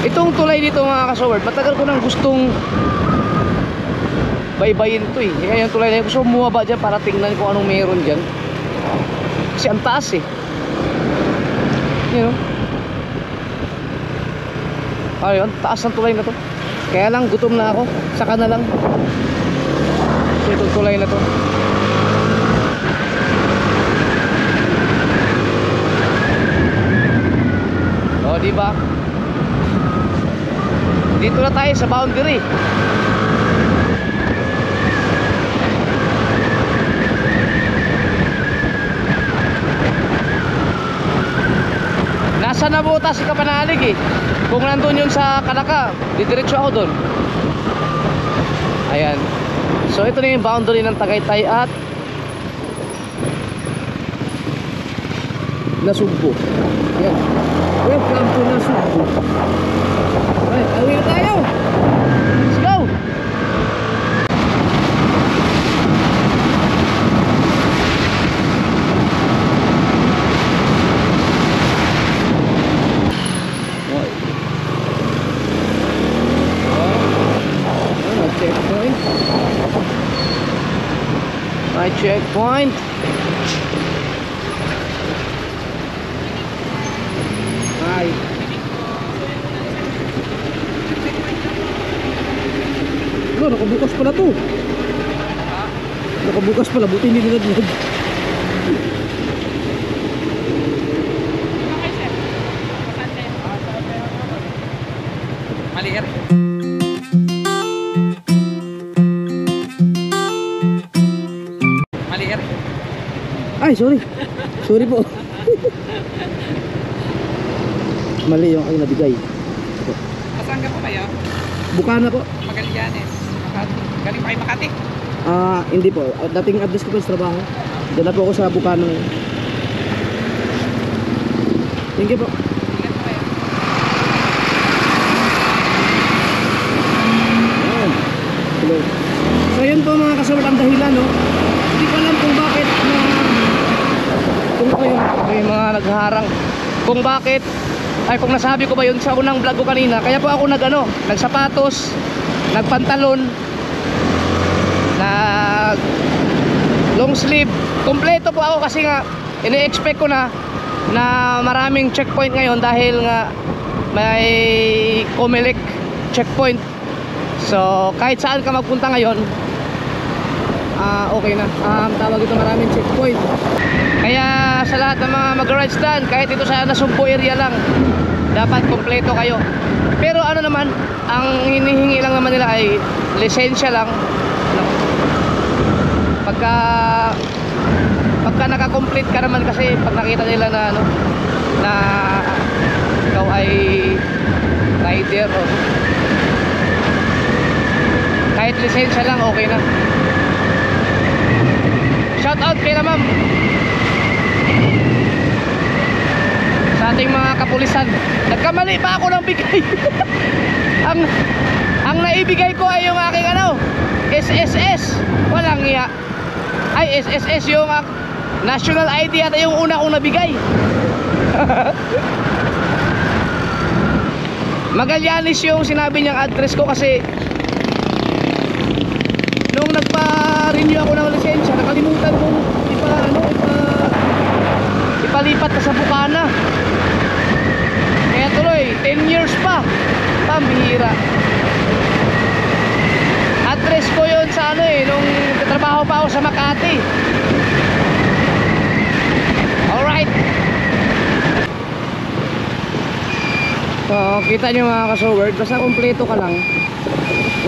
Itong tulay dito mga kasoward, matagal ko nang gustong baybayin to eh. Kaya yung tulay na yun, gusto bumaba dyan para tingnan kung anong meron dyan. Kasi ang taas eh. You know? Ayun, taas ng tulay na to. Kaya lang, gutom na ako. Saka na lang. So, itong tulay na to. O, diba? Dito na tayo sa boundary. Nasa Nabuta si Kapanalig eh. Kung nandun yun sa Kalaka, didiretso ako dun. Ayan. So ito na yung boundary ng Tagaytay at Nasugbo. Ayan. Welcome to Nasugbo. Alright, away na tayo. Let's go. Checkpoint. My checkpoint. Hi. Ano, nakabukas pala to. Nakabukas pala, buti hindi nilaglag. Maliit. Maliit. Ay, sorry. Sorry po. Mali yung aking nabigay. Saan ka po kayo? Bukana po. Magallanes. Makati. Galing pa kayo Makati? Hindi po. Dating address ko po sa trabaho. Doon na po ako sa Bukana ngayon. Thank you po. Ilan po kayo? Ayan. Hello. So yun po mga kasunod ang dahilan, no? Hindi ko alam kung bakit na kung may mga nagharang kung bakit ay kung nasabi ko ba yun sa unang vlog ko kanina. Kaya po ako nagsapatos, nagpantalon, nag long sleeve, kompleto po ako kasi nga ini-expect ko na maraming checkpoint ngayon dahil nga may Comelec checkpoint. So kahit saan ka magpunta ngayon, okay na. Tawag ito, maraming checkpoint. Kaya sa lahat ng mga mag-rides dyan, kahit ito sa Nasugbo area lang, dapat kompleto kayo. Pero ano naman, ang hinihingi lang naman nila ay lisensya lang. Pagka naka-complete ka naman, kasi pag nakita nila na na ikaw ay rider o kahit lisensya lang, okay na. Shout out kay na ma'am sa ating mga kapulisan. Nagkamali pa ako ng bigay. ang naibigay ko ay yung aking SSS. Walang iya. Ay, SSS yung National ID at yung una kong nabigay. Magallanes yung sinabi niyang address ko kasi nung nagpa-renew ako ng lisensya, nakalimutan kong ipalipat na sa Bukana. Kaya tuloy 10 years pa, pambihira. Address ko yun sa nung trabaho pa ako sa Makati. Alright. So kita nyo mga kasoward, basta kompleto ka lang,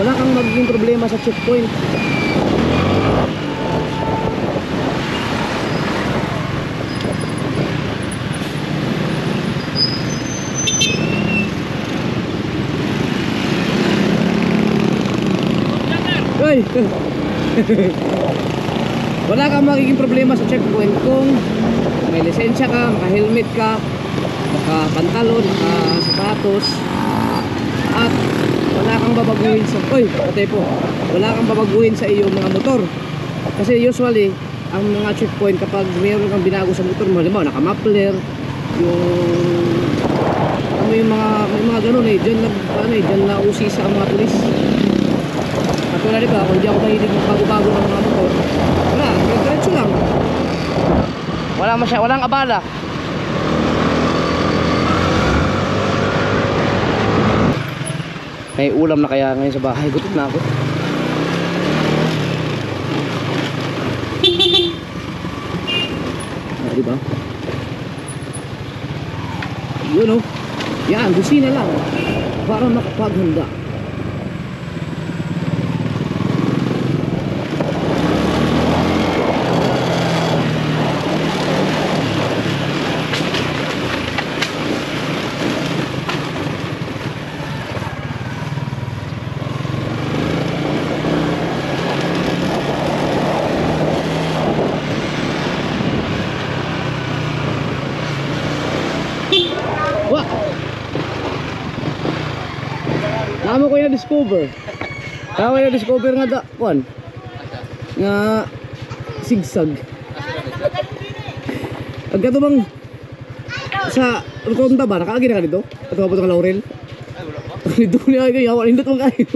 wala kang magiging problema sa checkpoint. Ay! Wala kang magiging problema sa checkpoint kung may lisensya ka, naka-helmet ka, naka-pantalon, naka-sapatos, at wala kang babaguhin sa wala kang babaguhin sa iyong mga motor. Kasi usually ang mga checkpoint, kapag mayroon kang binago sa motor mo, halimbawa naka-muffler, may mga ganun diyan na usisa ang mga pulis. At wala, diba, kung di ako mahilig magbago-bago ng mga motor, wala, diretso lang, walang abala. May ulam na kaya ngayon sa bahay. Gutom na ako. Ah, diba? Yun oh. Yan, busina lang. Para makapaghanda. Wah! Namo ko yung discover. Tama yung discover nga da, kuan. Nga sigsag. Ang kato bang sa rotonda ba? Nakaagi na ka dito? Ito ba ito ka Laurel? Dito niya kayo, yawan. Hindot mong kayo.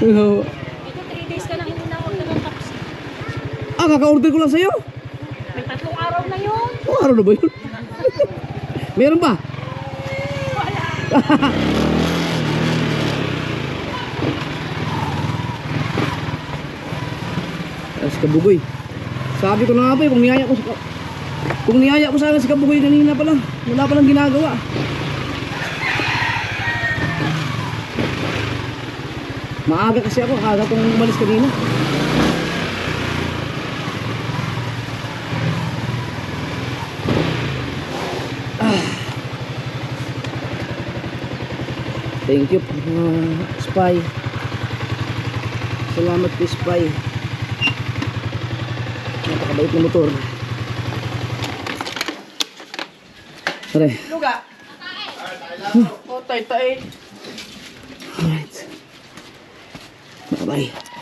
Ito 3 days ka lang hindi na order ng taxi. Ah, kaka-order ko lang sa'yo. May 3 araw na yun. Oh, araw na ba yun? Meron ba? Si Kabugoy. Sabi ko na nga ba kung niyaya ko sana si Kabugoy kanina pa lang. Wala pa lang ginagawa. Maaga kasi ako. Aga kong umalis kanina. Thank you, Spy. Salamat kay Spy. Napakabait na motor. Pare. Luga. Oh, tay-tay. Alright. Bye-bye.